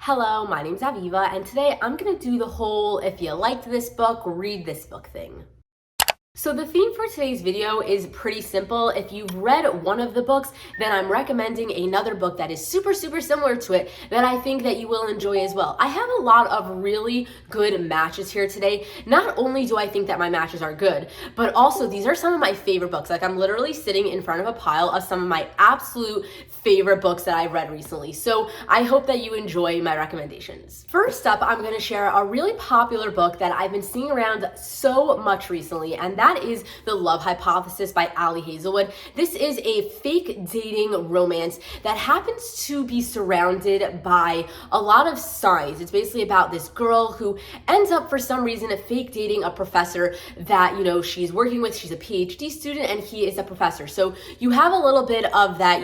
Hello, my name's Aviva, and today I'm gonna do the whole if you liked this book, read this book thing. So the theme for today's video is pretty simple. If you've read one of the books, then I'm recommending another book that is super similar to it that I think that you will enjoy as well. I have a lot of really good matches here today. Not only do I think that my matches are good, but also these are some of my favorite books. Like I'm literally sitting in front of a pile of some of my absolute favorite books that I've read recently. So I hope that you enjoy my recommendations. First up, I'm gonna share a really popular book that I've been seeing around so much recently, and that is The Love Hypothesis by Ali Hazelwood. This is a fake dating romance that happens to be surrounded by a lot of signs. It's basically about this girl who ends up for some reason fake dating a professor that, she's working with. She's a PhD student and he is a professor. So you have a little bit of that,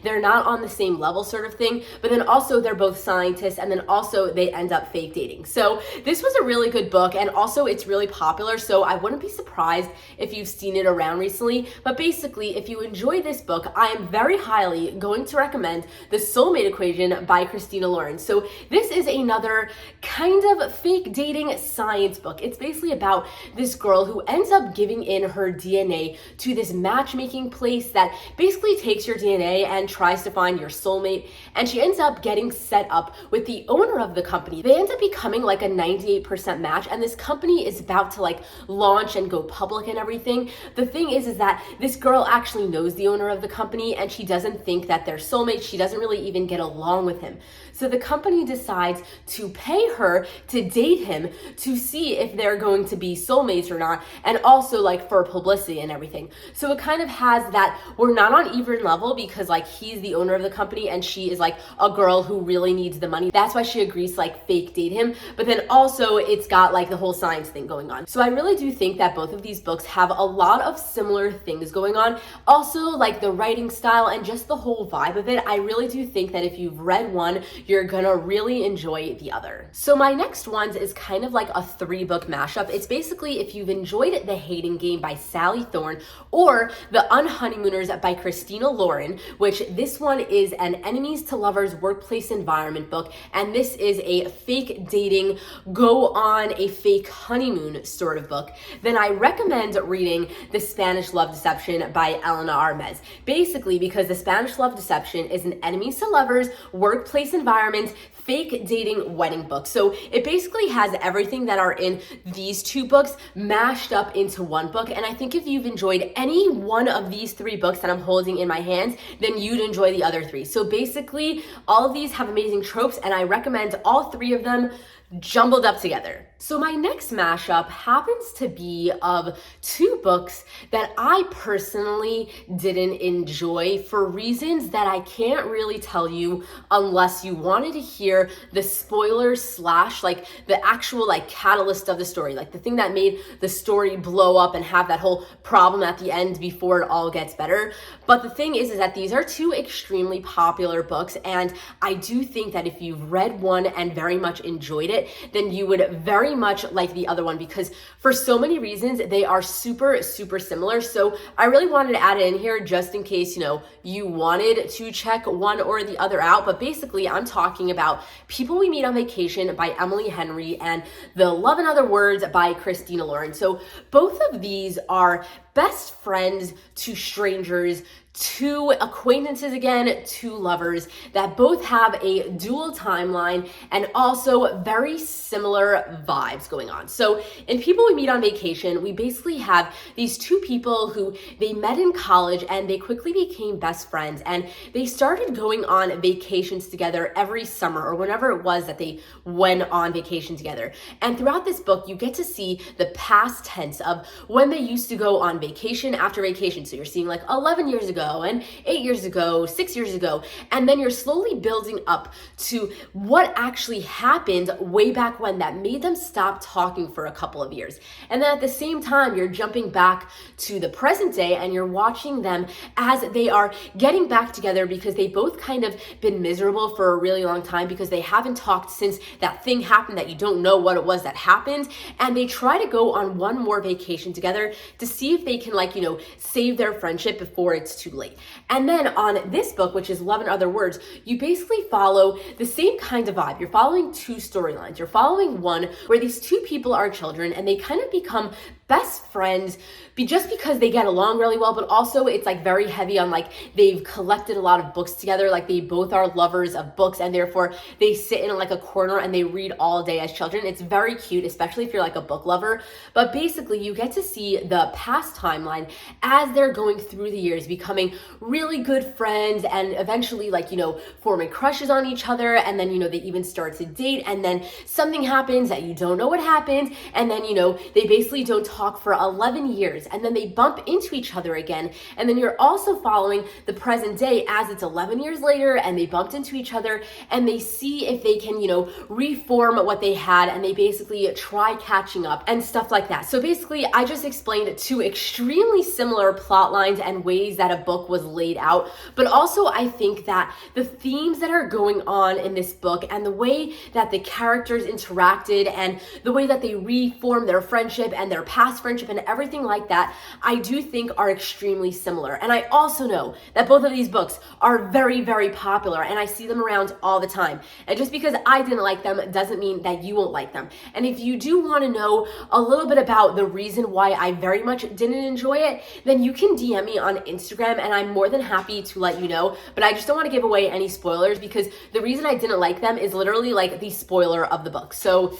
they're not on the same level sort of thing, but then also they're both scientists and then also they end up fake dating. So this was a really good book and also it's really popular. So I wouldn't be surprised if you've seen it around recently. But basically, if you enjoy this book, I am very highly going to recommend The Soulmate Equation by Christina Lauren. So this is another kind of fake dating science book. It's basically about this girl who ends up giving in her DNA to this matchmaking place that basically takes your DNA and tries to find your soulmate. And she ends up getting set up with the owner of the company. They end up becoming like a 98% match, and this company is about to launch and go public and everything. The thing is that this girl actually knows the owner of the company and she doesn't think that they're soulmates. She doesn't really even get along with him. So the company decides to pay her to date him to see if they're going to be soulmates or not, and also for publicity and everything. So it kind of has that we're not on even level because he's the owner of the company and she is a girl who really needs the money. That's why she agrees to fake date him. But then also it's got the whole science thing going on. So I really do think that both of these books have a lot of similar things going on. Also the writing style and just the whole vibe of it. I really do think that if you've read one, you're gonna really enjoy the other. So my next one is kind of like a 3-book mashup. It's basically if you've enjoyed The Hating Game by Sally Thorne or The Unhoneymooners by Christina Lauren, which this one is an enemies to lovers workplace environment book, and this is a fake dating, go on a fake honeymoon sort of book, then I recommend reading The Spanish Love Deception by Elena Armez. Basically because The Spanish Love Deception is an enemies to lovers workplace environment fake dating wedding book. So it basically has everything that are in these 2 books mashed up into one book. And I think if you've enjoyed any one of these 3 books that I'm holding in my hands, then you'd enjoy the other 3. So basically all of these have amazing tropes and I recommend all 3 of them jumbled up together. So my next mashup happens to be of 2 books that I personally didn't enjoy for reasons that I can't really tell you unless you wanted to hear the spoilers slash the actual catalyst of the story, the thing that made the story blow up and have that whole problem at the end before it all gets better. But the thing is that these are 2 extremely popular books, and I do think that if you've read one and very much enjoyed it, then you would very much like the other one because for so many reasons they are super similar. So I really wanted to add it in here just in case you wanted to check one or the other out. But basically I'm talking about People We Meet on Vacation by Emily Henry and The Love in Other Words by Christina Lauren. So both of these are best friends to strangers, 2 acquaintances again, 2 lovers that both have a dual timeline and also very similar vibes going on. So in People We Meet on Vacation, we basically have these 2 people who they met in college and they quickly became best friends, and they started going on vacations together every summer or whenever it was that they went on vacation together. And throughout this book, you get to see the past tense of when they used to go on vacation after vacation. So you're seeing 11 years ago and 8 years ago, 6 years ago, and then you're slowly building up to what actually happened way back when that made them stop talking for a couple of years. And then at the same time, you're jumping back to the present day and you're watching them as they are getting back together because they both kind of been miserable for a really long time because they haven't talked since that thing happened that you don't know what it was that happened. And they try to go on one more vacation together to see if they they can like, you know, save their friendship before it's too late. And then on this book, which is Love in Other Words, you basically follow the same kind of vibe. You're following two storylines. You're following one where these two people are children and they kind of become best friends just because they get along really well, but also it's like very heavy on like they've collected a lot of books together, like they both are lovers of books and therefore they sit in like a corner and they read all day as children. It's very cute, especially if you're like a book lover. But basically you get to see the past timeline as they're going through the years, becoming really good friends and eventually like, you know, forming crushes on each other, and then, you know, they even start to date, and then something happens that you don't know what happened, and then, you know, they basically don't talk for 11 years, and then they bump into each other again, and then you're also following the present day as it's 11 years later and they bumped into each other and they see if they can, you know, reform what they had, and they basically try catching up and stuff like that. So basically I just explained two extremely similar plot lines and ways that a book was laid out, but also I think that the themes that are going on in this book and the way that the characters interacted and the way that they reformed their friendship and their past friendship and everything like that, I do think are extremely similar. And I also know that both of these books are very, very popular and I see them around all the time. And just because I didn't like them doesn't mean that you won't like them. And if you do want to know a little bit about the reason why I very much didn't enjoy it, then you can DM me on Instagram and I'm more than happy to let you know. But I just don't want to give away any spoilers because the reason I didn't like them is literally like the spoiler of the book. So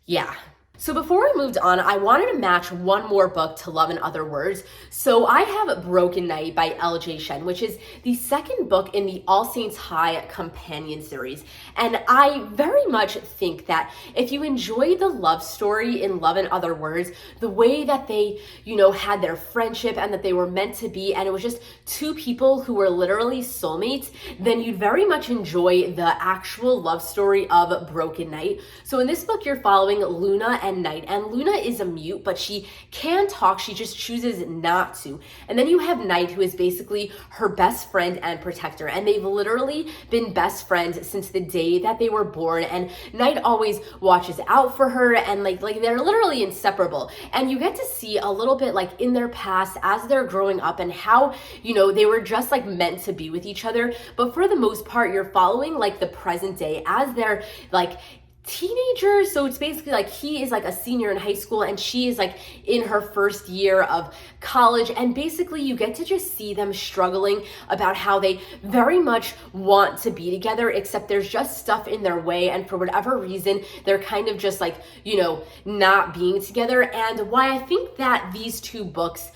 yeah. So before we moved on, I wanted to match one more book to Love in Other Words. So I have Broken Night by L.J. Shen, which is the second book in the All Saints High companion series. And I very much think that if you enjoy the love story in Love in Other Words, the way that they, you know, had their friendship and that they were meant to be, and it was just two people who were literally soulmates, then you'd very much enjoy the actual love story of Broken Night. So in this book, you're following Luna and Night, and Luna is a mute, but she can talk, she just chooses not to. And then you have Night, who is basically her best friend and protector, and they've literally been best friends since the day that they were born, and Night always watches out for her, and like they're literally inseparable. And you get to see a little bit like in their past as they're growing up and how, you know, they were just like meant to be with each other. But for the most part, you're following like the present day as they're like teenagers. So it's basically like he is like a senior in high school and she is like in her first year of college, and basically you get to just see them struggling about how they very much want to be together, except there's just stuff in their way, and for whatever reason they're kind of just like, you know, not being together. And why I think that these two books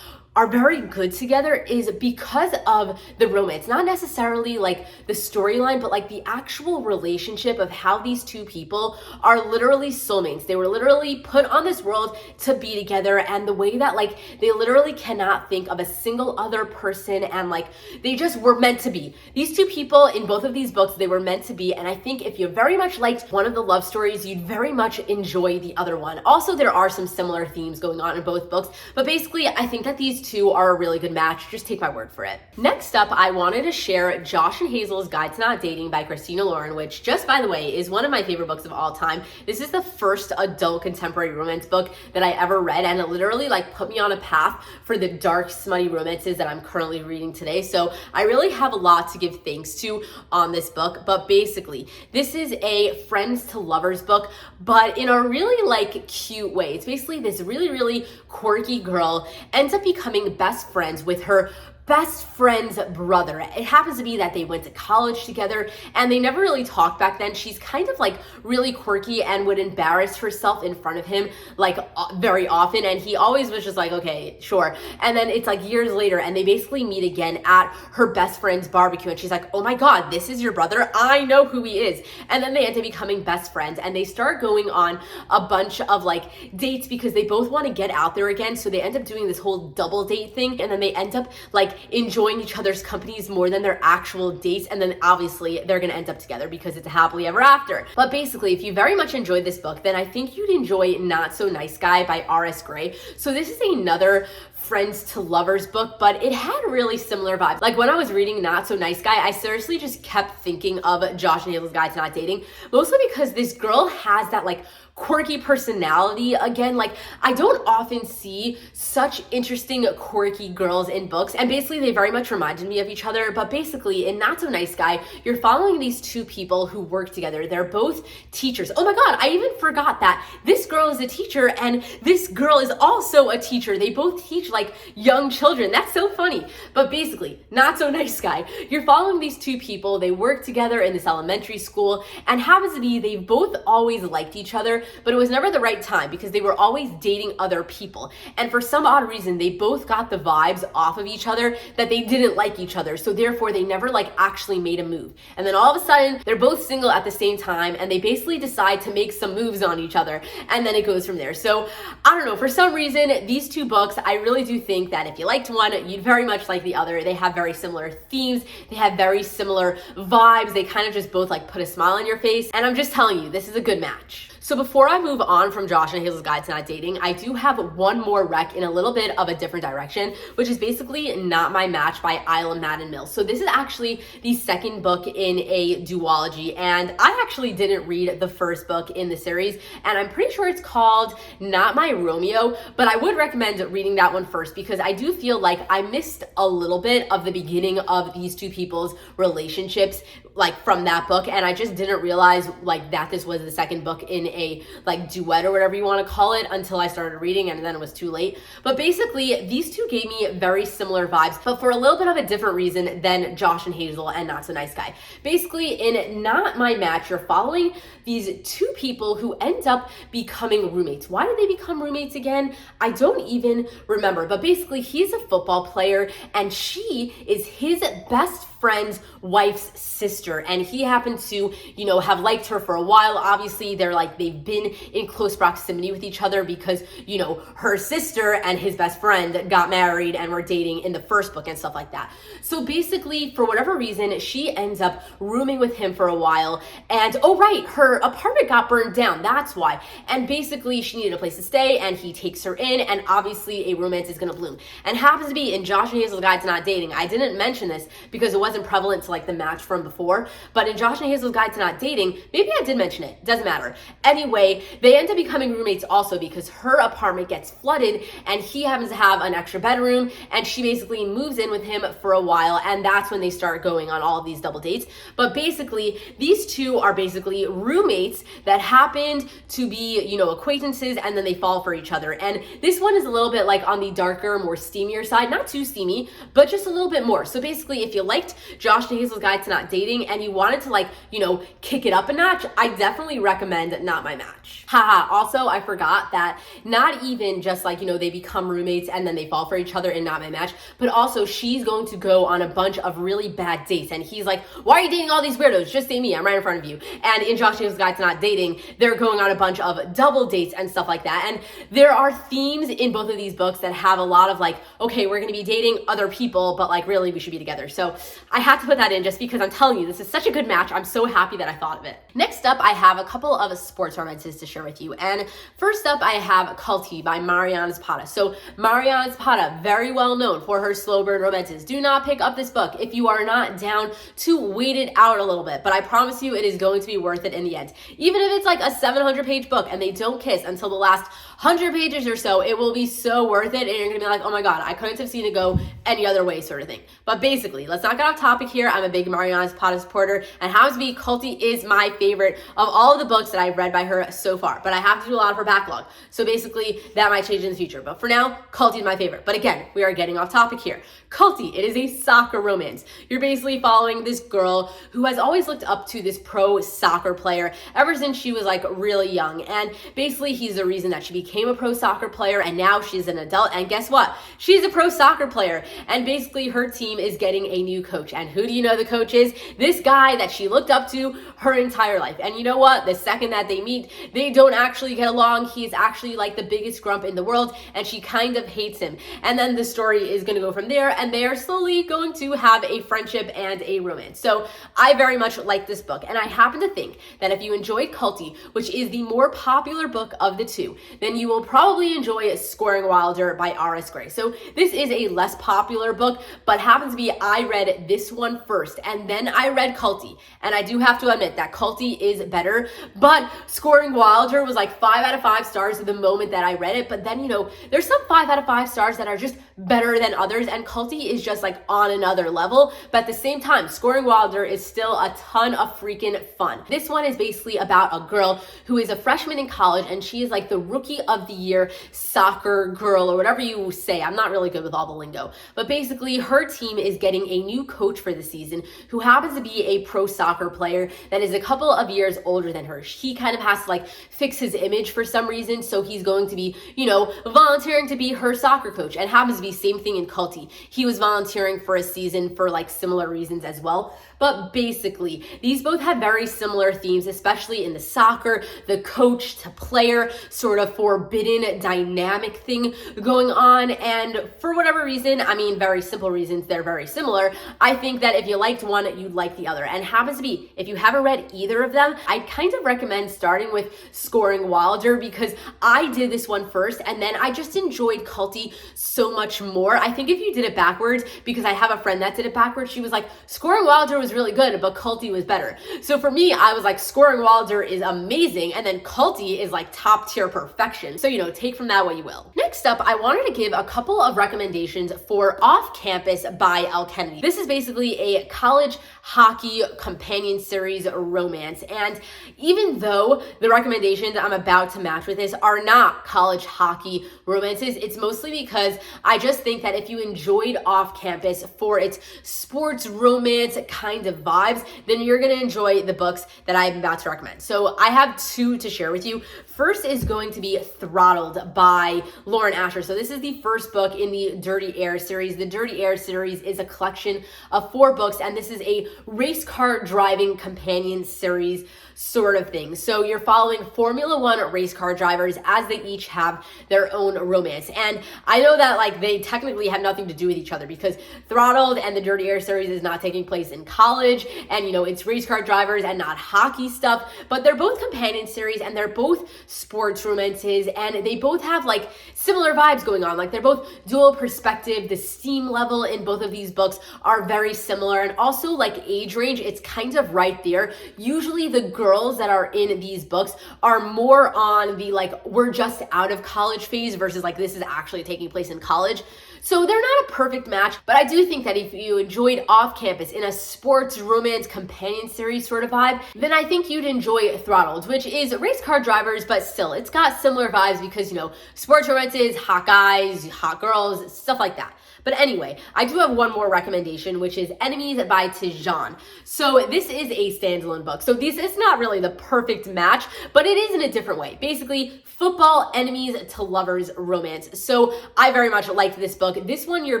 are very good together is because of the romance, not necessarily like the storyline, but like the actual relationship of how these two people are literally soulmates. They were literally put on this world to be together, and the way that like they literally cannot think of a single other person, and like they just were meant to be. These two people in both of these books, they were meant to be, and I think if you very much liked one of the love stories, you'd very much enjoy the other one. Also, there are some similar themes going on in both books, but basically I think that these two are a really good match. Just take my word for it. Next up, I wanted to share Josh and Hazel's Guide to Not Dating by Christina Lauren, which just by the way is one of my favorite books of all time. This is the first adult contemporary romance book that I ever read, and it literally like put me on a path for the dark, smutty romances that I'm currently reading today. So I really have a lot to give thanks to on this book. But basically, this is a friends to lovers book, but in a really like cute way. It's basically this really, really quirky girl ends up becoming best friends with her best friend's brother. It happens to be that they went to college together and they never really talked back then. She's kind of like really quirky and would embarrass herself in front of him like very often, and he always was just like, okay, sure. And then it's like years later and they basically meet again at her best friend's barbecue, and she's like, oh my god, this is your brother, I know who he is. And then they end up becoming best friends, and they start going on a bunch of like dates because they both want to get out there again. So they end up doing this whole double date thing, and then they end up like enjoying each other's companies more than their actual dates, and then obviously they're gonna end up together because it's a happily ever after. But basically, if you very much enjoyed this book, then I think you'd enjoy Not So Nice Guy by R.S. Gray. So this is another friends to lovers book, but it had really similar vibes. Like when I was reading Not So Nice Guy, I seriously just kept thinking of Josh and Hazel's Guide to Not Dating, mostly because this girl has that like quirky personality. Again, like I don't often see such interesting quirky girls in books, and basically they very much reminded me of each other. But basically in Not So Nice Guy, you're following these two people who work together. They're both teachers. Oh my god, I even forgot that this girl is a teacher and this girl is also a teacher. They both teach like young children. That's so funny. But basically, Not So Nice Guy, you're following these two people. They work together in this elementary school, and happens to be they both always liked each other, but it was never the right time because they were always dating other people. And for some odd reason, they both got the vibes off of each other that they didn't like each other. So therefore they never like actually made a move. And then all of a sudden they're both single at the same time, and they basically decide to make some moves on each other. And then it goes from there. So I don't know, for some reason, these two books, I really do think that if you liked one, you'd very much like the other. They have very similar themes. They have very similar vibes. They kind of just both like put a smile on your face. And I'm just telling you, this is a good match. So before I move on from Josh and Hazel's Guide to Not Dating, I do have one more rec in a little bit of a different direction, which is basically Not My Match by Isla Madden Mills. So this is actually the second book in a duology, and I actually didn't read the first book in the series, and I'm pretty sure it's called Not My Romeo, but I would recommend reading that one first because I do feel like I missed a little bit of the beginning of these two people's relationships like from that book, and I just didn't realize like that this was the second book in a like duet or whatever you want to call it until I started reading, and then it was too late. But basically these two gave me very similar vibes, but for a little bit of a different reason than Josh and Hazel and Not So Nice Guy. Basically in Not My Match, you're following these two people who end up becoming roommates. Why did they become roommates again? I don't even remember, but basically he's a football player and she is his best friend's wife's sister, and he happened to, you know, have liked her for a while. Obviously they've been in close proximity with each other because, you know, her sister and his best friend got married and were dating in the first book and stuff like that. So basically for whatever reason she ends up rooming with him for a while, and oh right, her apartment got burned down, that's why. And basically she needed a place to stay and he takes her in, and obviously a romance is gonna bloom. And happens to be in Josh and Hazel's Guide to Not Dating. I didn't mention this because it wasn't prevalent to like the match from before, but in Josh and Hazel's Guide to Not Dating, maybe I did mention it, doesn't matter. Anyway, they end up becoming roommates also because her apartment gets flooded and he happens to have an extra bedroom, and she basically moves in with him for a while, and that's when they start going on all of these double dates. But basically these two are basically roommates that happened to be, you know, acquaintances, and then they fall for each other. And this one is a little bit like on the darker, more steamier side, not too steamy, but just a little bit more. So basically if you liked Josh and Hazel's Guide to Not Dating and you wanted to like, you know, kick it up a notch, I definitely recommend Not My Match. Haha, also I forgot that not even just like, you know, they become roommates and then they fall for each other in Not My Match, but also she's going to go on a bunch of really bad dates, and he's like, why are you dating all these weirdos? Just date me, I'm right in front of you. And in Josh and Hazel's Guide to Not Dating, they're going on a bunch of double dates and stuff like that. And there are themes in both of these books that have a lot of like, okay, we're gonna be dating other people, but like really we should be together. So I had to put that in just because I'm telling you, this is such a good match. I'm so happy that I thought of it. Next up, I have a couple of sports romances to share with you. And first up, I have Culty by Mariana Zapata. So Mariana Zapata, very well known for her slow burn romances. Do not pick up this book if you are not down to wait it out a little bit, but I promise you it is going to be worth it in the end. Even if it's like a 700-page book and they don't kiss until the last 100 pages or so, it will be so worth it, and you're gonna be like, oh my god, I couldn't have seen it go any other way, sort of thing. But basically, let's not get off topic here. I'm a big Mariana Zapata supporter, and happens to be Culty is my favorite of all of the books that I've read by her so far, but I have to do a lot of her backlog, so basically that might change in the future. But for now, Culty is my favorite. But again, we are getting off topic here. Culty, it is a soccer romance. You're basically following this girl who has always looked up to this pro soccer player ever since she was like really young, and basically he's the reason that she became a pro soccer player, and now she's an adult, and guess what? She's a pro soccer player, and basically her team is getting a new coach. coach. And who do you know the coach is? This guy that she looked up to her entire life. And you know what? The second that they meet, they don't actually get along. He's actually like the biggest grump in the world, and she kind of hates him. And then the story is going to go from there, and they are slowly going to have a friendship and a romance. So I very much like this book, and I happen to think that if you enjoyed Culty, which is the more popular book of the two, then you will probably enjoy Scoring Wilder by R.S. Gray. So this is a less popular book, but happens to be I read this one first, and then I read Culty. And I do have to admit that Culty is better, but Scoring Wilder was like 5 out of 5 stars the moment that I read it. But then, you know, there's some 5 out of 5 stars that are just better than others, and Culty is just like on another level. But at the same time, Scoring Wilder is still a ton of freaking fun. This one is basically about a girl who is a freshman in college, and she is like the rookie of the year soccer girl, or whatever you say. I'm not really good with all the lingo, but basically her team is getting a new coach for the season who happens to be a pro soccer player that is a couple of years older than her. He kind of has to like fix his image for some reason, so he's going to be, you know, volunteering to be her soccer coach. And happens to be same thing in Culty. He was volunteering for a season for like similar reasons as well. But basically, these both have very similar themes, especially in the soccer, the coach to player sort of forbidden dynamic thing going on. And for whatever reason, I mean, very simple reasons, they're very similar. I think that if you liked one, you'd like the other. And happens to be, if you haven't read either of them, I kind of recommend starting with Scoring Wilder, because I did this one first, and then I just enjoyed Culty so much more. I think if you did it backwards, because I have a friend that did it backwards, she was like, Scoring Wilder was really good, but Culty was better. So for me, I was like, Scoring Wilder is amazing, and then Culty is like top tier perfection. So, you know, take from that what you will. Next up, I wanted to give a couple of recommendations for Off Campus by Elle Kennedy. This is basically a college hockey companion series romance, and even though the recommendations I'm about to match with this are not college hockey romances, it's mostly because I just think that if you enjoyed Off Campus for its sports romance kind of vibes, then you're going to enjoy the books that I'm about to recommend. So I have 2 to share with you. First is going to be Throttled by Lauren Asher. So this is the first book in the Dirty Air series. The Dirty Air series is a collection of 4 books, and this is a race car driving companion series sort of thing. So you're following Formula One race car drivers as they each have their own romance. And I know that like they technically have nothing to do with each other, because Throttled and the Dirty Air series is not taking place in college, and you know, it's race car drivers and not hockey stuff, but they're both companion series, and they're both sports romances, and they both have like similar vibes going on. Like they're both dual perspective. The steam level in both of these books are very similar, and also like age range, it's kind of right there. Usually the girls that are in these books are more on the like, we're just out of college phase versus like this is actually taking place in college. So they're not a perfect match, but I do think that if you enjoyed Off Campus in a sports romance companion series sort of vibe, then I think you'd enjoy Throttled, which is race car drivers, but still it's got similar vibes because, you know, sports romances, hot guys, hot girls, stuff like that. But anyway, I do have one more recommendation, which is Enemies by Tijan. So this is a standalone book. So this is not really the perfect match, but it is in a different way. Basically, football enemies to lovers romance. So I very much liked this book. This one, you're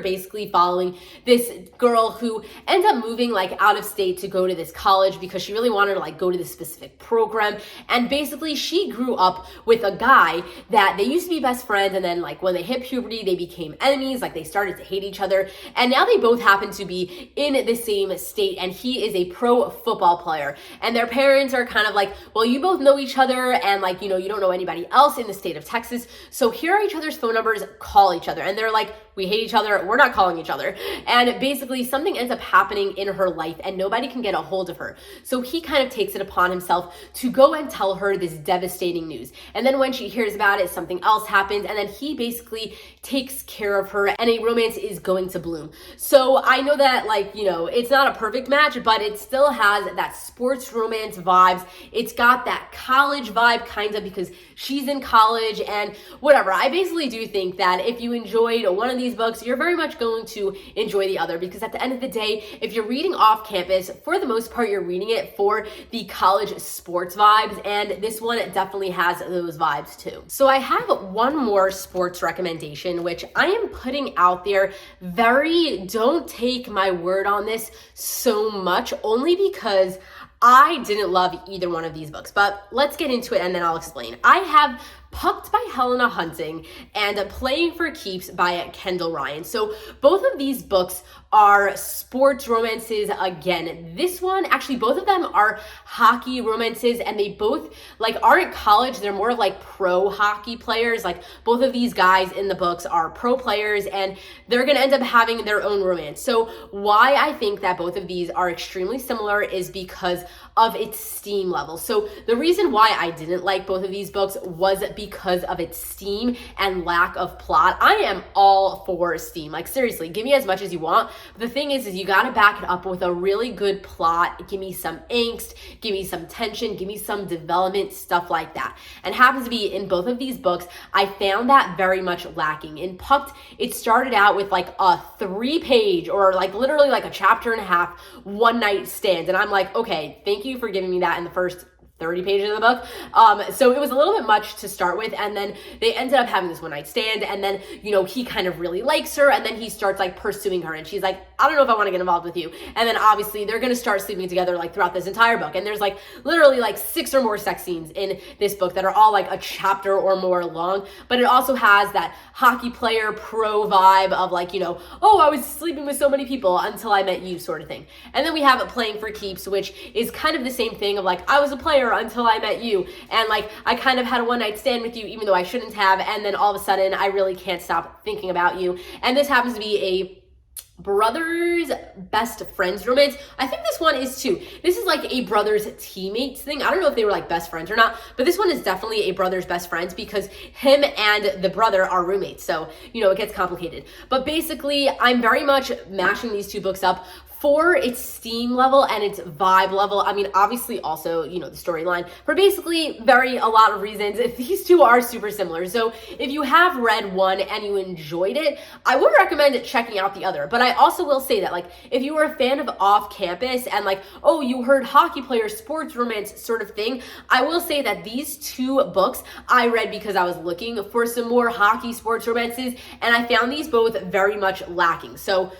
basically following this girl who ends up moving like out of state to go to this college because she really wanted to like go to this specific program. And basically she grew up with a guy that they used to be best friends, and then like when they hit puberty, they became enemies. Like they started to hate each other, and now they both happen to be in the same state, and he is a pro football player, and their parents are kind of like, well, you both know each other, and like, you know, you don't know anybody else in the state of Texas, so here are each other's phone numbers, call each other. And they're like, we hate each other, we're not calling each other. And basically something ends up happening in her life and nobody can get a hold of her. So he kind of takes it upon himself to go and tell her this devastating news. And then when she hears about it, something else happens, and then he basically takes care of her, and a romance is going to bloom. So I know that, like, you know, it's not a perfect match, but it still has that sports romance vibes. It's got that college vibe kind of, because she's in college and whatever. I basically do think that if you enjoyed one of these books, you're very much going to enjoy the other, because at the end of the day, if you're reading off campus, for the most part, you're reading it for the college sports vibes, and this one definitely has those vibes too. So I have one more sports recommendation, which I am putting out there. Don't take my word on this so much, only because I didn't love either one of these books, but let's get into it and then I'll explain. I have Pucked by Helena Hunting and Playing for Keeps by Kendall Ryan. So both of these books are sports romances again. This one, actually both of them are hockey romances, and they both aren't college. They're more like pro hockey players. Like both of these guys in the books are pro players, and they're gonna end up having their own romance. So why I think that both of these are extremely similar is because of its steam level. So the reason why I didn't like both of these books was because of its steam and lack of plot. I am all for steam. Like seriously, give me as much as you want. But the thing is you gotta back it up with a really good plot. Give me some angst, give me some tension, give me some development, stuff like that. And happens to be in both of these books, I found that very much lacking. In Pucked, it started out with like a 3-page or like literally like a chapter and a half one night stand. And I'm like, okay, thank you for giving me that in the first 30 pages of the book. So it was a little bit much to start with, and then they ended up having this one night stand, and then, he kind of really likes her, and then he starts like pursuing her, and she's like, I don't know if I want to get involved with you. And then obviously they're going to start sleeping together like throughout this entire book. And there's like literally like 6 or more sex scenes in this book that are all like a chapter or more long, but it also has that hockey player pro vibe of like, oh, I was sleeping with so many people until I met you sort of thing. And then we have Playing for Keeps, which is kind of the same thing of like, I was a player until I met you, and like I kind of had a one night stand with you even though I shouldn't have, and then all of a sudden I really can't stop thinking about you. And this happens to be a brothers best friends romance. I think this one is too. This is like a brothers teammates thing. I don't know if they were like best friends or not, but this one is definitely a brothers best friends because him and the brother are roommates. So, it gets complicated. But basically, I'm very much mashing these two books up for its steam level and its vibe level. I mean, obviously also, the storyline, for basically a lot of reasons. These two are super similar. So if you have read one and you enjoyed it, I would recommend checking out the other. But I also will say that like, if you were a fan of off campus and like, oh, you heard hockey player sports romance sort of thing, I will say that these two books I read because I was looking for some more hockey sports romances, and I found these both very much lacking. So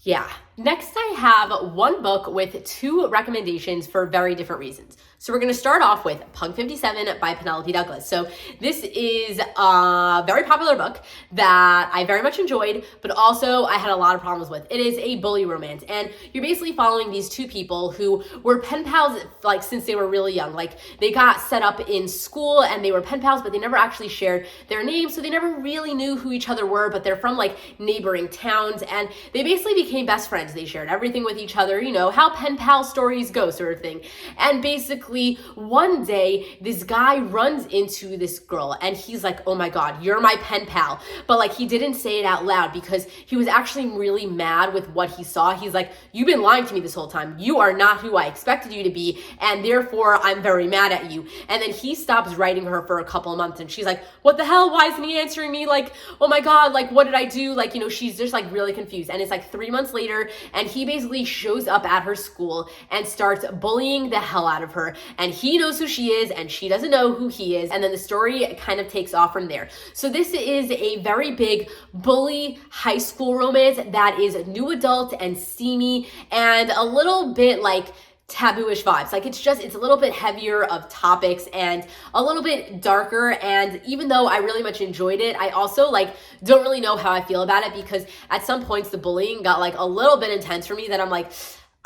yeah. Next, I have one book with 2 recommendations for very different reasons. So we're going to start off with Punk 57 by Penelope Douglas. So this is a very popular book that I very much enjoyed, but also I had a lot of problems with. It is a bully romance, and you're basically following these 2 people who were pen pals like since they were really young. Like they got set up in school and they were pen pals, but they never actually shared their names, so they never really knew who each other were, but they're from like neighboring towns, and they basically became best friends. They shared everything with each other, how pen pal stories go sort of thing. And basically one day this guy runs into this girl and he's like, oh my God, you're my pen pal. But like he didn't say it out loud because he was actually really mad with what he saw. He's like, you've been lying to me this whole time. You are not who I expected you to be, and therefore I'm very mad at you. And then he stops writing her for a couple of months, and she's like, what the hell? Why isn't he answering me? Like, oh my God, like what did I do? Like, she's just like really confused. And it's like 3 months later, and he basically shows up at her school and starts bullying the hell out of her. And he knows who she is and she doesn't know who he is. And then the story kind of takes off from there. So this is a very big bully high school romance that is new adult and steamy and a little bit like taboo-ish vibes. Like it's a little bit heavier of topics and a little bit darker. And even though I really much enjoyed it, I also like don't really know how I feel about it, because at some points the bullying got like a little bit intense for me that I'm like,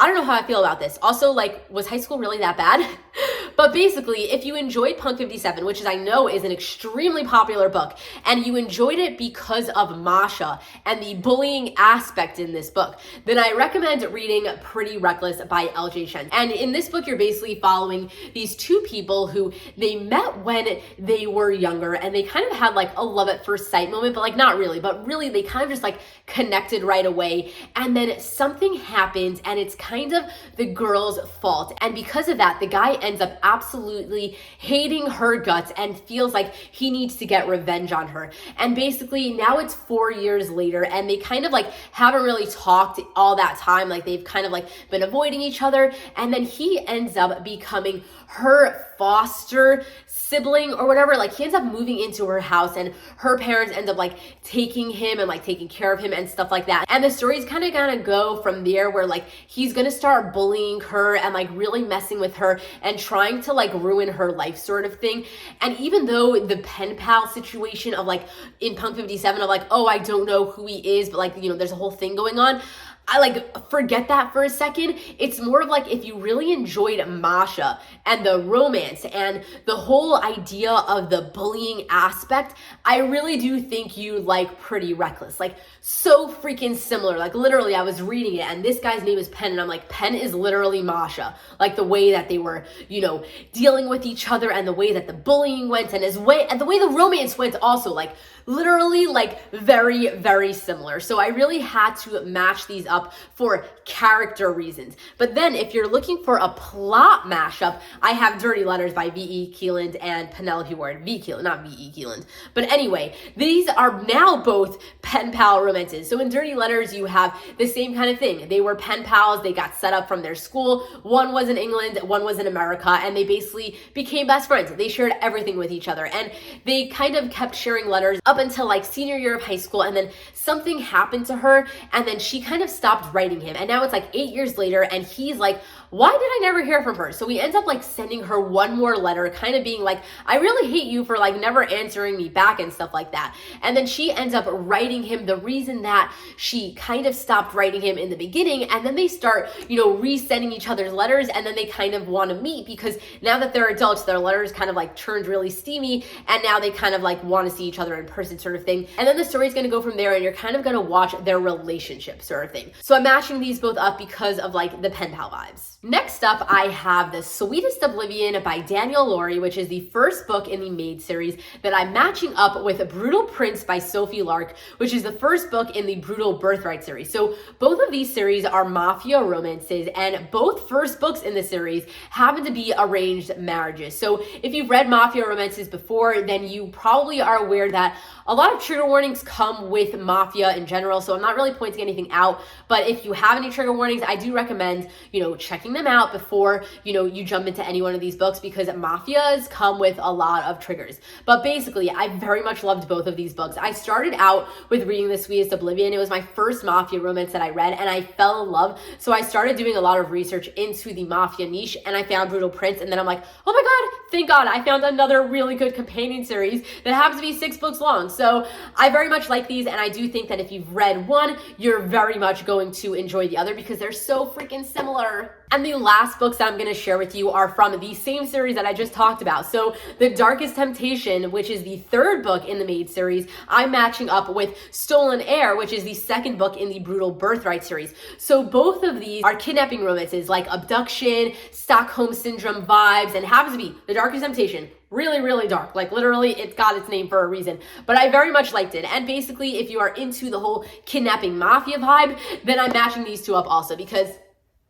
I don't know how I feel about this. Also, like, was high school really that bad? But basically, if you enjoyed Punk 57, which I know is an extremely popular book, and you enjoyed it because of Masha and the bullying aspect in this book, then I recommend reading Pretty Reckless by LJ Shen. And in this book, you're basically following these 2 people who they met when they were younger, and they kind of had like a love at first sight moment, but like not really, but really they kind of just like connected right away. And then something happens, and it's kind of the girl's fault. And because of that, the guy ends up absolutely hating her guts and feels like he needs to get revenge on her. And basically now it's 4 years later and they kind of like haven't really talked all that time. Like they've kind of like been avoiding each other. And then he ends up becoming her foster sibling or whatever. Like he ends up moving into her house and her parents end up like taking him and like taking care of him and stuff like that. And the story's kind of gonna go from there where like he's gonna start bullying her and like really messing with her and trying to like ruin her life sort of thing. And even though the pen pal situation of like in Punk 57 of like, oh, I don't know who he is, but like, you know, there's a whole thing going on, I like forget that for a second. It's more of like if you really enjoyed Masha and the romance and the whole idea of the bullying aspect, I really do think you like Pretty Reckless. Like so freaking similar. Like literally I was reading it and this guy's name is Penn and I'm like, Penn is literally Masha. Like the way that they were, you know, dealing with each other and the way that the bullying went and the way the romance went also, like literally like very, very similar. So I really had to match these up for character reasons. But then if you're looking for a plot mashup, I have Dirty Letters by V.E. Keeland and Penelope Ward. V. Keeland, not V.E. Keeland. But anyway, these are now both pen pal romances. So in Dirty Letters, you have the same kind of thing. They were pen pals. They got set up from their school. One was in England, one was in America, and they basically became best friends. They shared everything with each other. And they kind of kept sharing letters up until like senior year of high school. And then something happened to her. And then she kind of stopped writing him. And now it's like 8 years later. And he's like, why did I never hear from her? So he ends up like sending her one more letter, kind of being like, I really hate you for like never answering me back and stuff like that. And then she ends up writing him the reason that she kind of stopped writing him in the beginning. And then they start, you know, resending each other's letters. And then they kind of want to meet because now that they're adults, their letters kind of like turned really steamy. And now they kind of like want to see each other in person sort of thing. And then the story's going to go from there and you're kind of going to watch their relationship sort of thing. So I'm matching these both up because of like the pen pal vibes. Next up, I have The Sweetest Oblivion by Daniel Laurie, which is the first book in the Maid series that I'm matching up with Brutal Prince by Sophie Lark, which is the first book in the Brutal Birthright series. So both of these series are mafia romances, and both first books in the series happen to be arranged marriages. So if you've read mafia romances before, then you probably are aware that a lot of trigger warnings come with mafia in general, so I'm not really pointing anything out, but if you have any trigger warnings, I do recommend, you know, checking them out before, you know, you jump into any one of these books because mafias come with a lot of triggers. But basically, I very much loved both of these books. I started out with reading The Sweetest Oblivion. It was my first mafia romance that I read and I fell in love. So I started doing a lot of research into the mafia niche and I found Brutal Prince, and then I'm like, oh my God, thank God, I found another really good companion series that happens to be 6 books long. So I very much like these, and I do think that if you've read one, you're very much going to enjoy the other because they're so freaking similar. And the last books that I'm going to share with you are from the same series that I just talked about. So The Darkest Temptation, which is the third book in the Maid series, I'm matching up with Stolen Heir, which is the second book in the Brutal Birthright series. So both of these are kidnapping romances, like abduction, Stockholm Syndrome vibes, and happens to be The Darkest Temptation. Really, really dark. Like literally, it's got its name for a reason. But I very much liked it. And basically, if you are into the whole kidnapping mafia vibe, then I'm matching these two up also because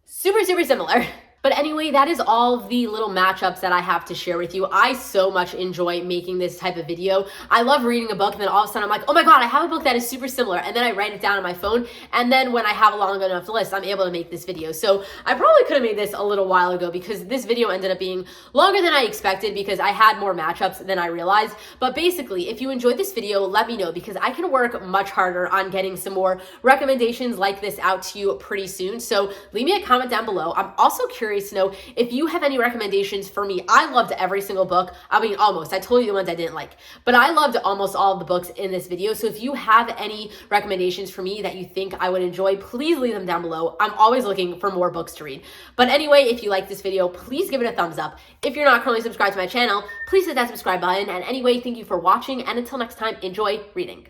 super, super similar. But anyway, that is all of the little matchups that I have to share with you. I so much enjoy making this type of video. I love reading a book and then all of a sudden I'm like, oh my God, I have a book that is super similar. And then I write it down on my phone. And then when I have a long enough list, I'm able to make this video. So I probably could have made this a little while ago because this video ended up being longer than I expected because I had more matchups than I realized. But basically, if you enjoyed this video, let me know because I can work much harder on getting some more recommendations like this out to you pretty soon. So leave me a comment down below. I'm also curious to know if you have any recommendations for me. I loved every single book. I mean, almost. I told you the ones I didn't like, but I loved almost all of the books in this video. So if you have any recommendations for me that you think I would enjoy, please leave them down below. I'm always looking for more books to read. But anyway, if you like this video, please give it a thumbs up. If you're not currently subscribed to my channel, please hit that subscribe button. And anyway, thank you for watching. And until next time, enjoy reading.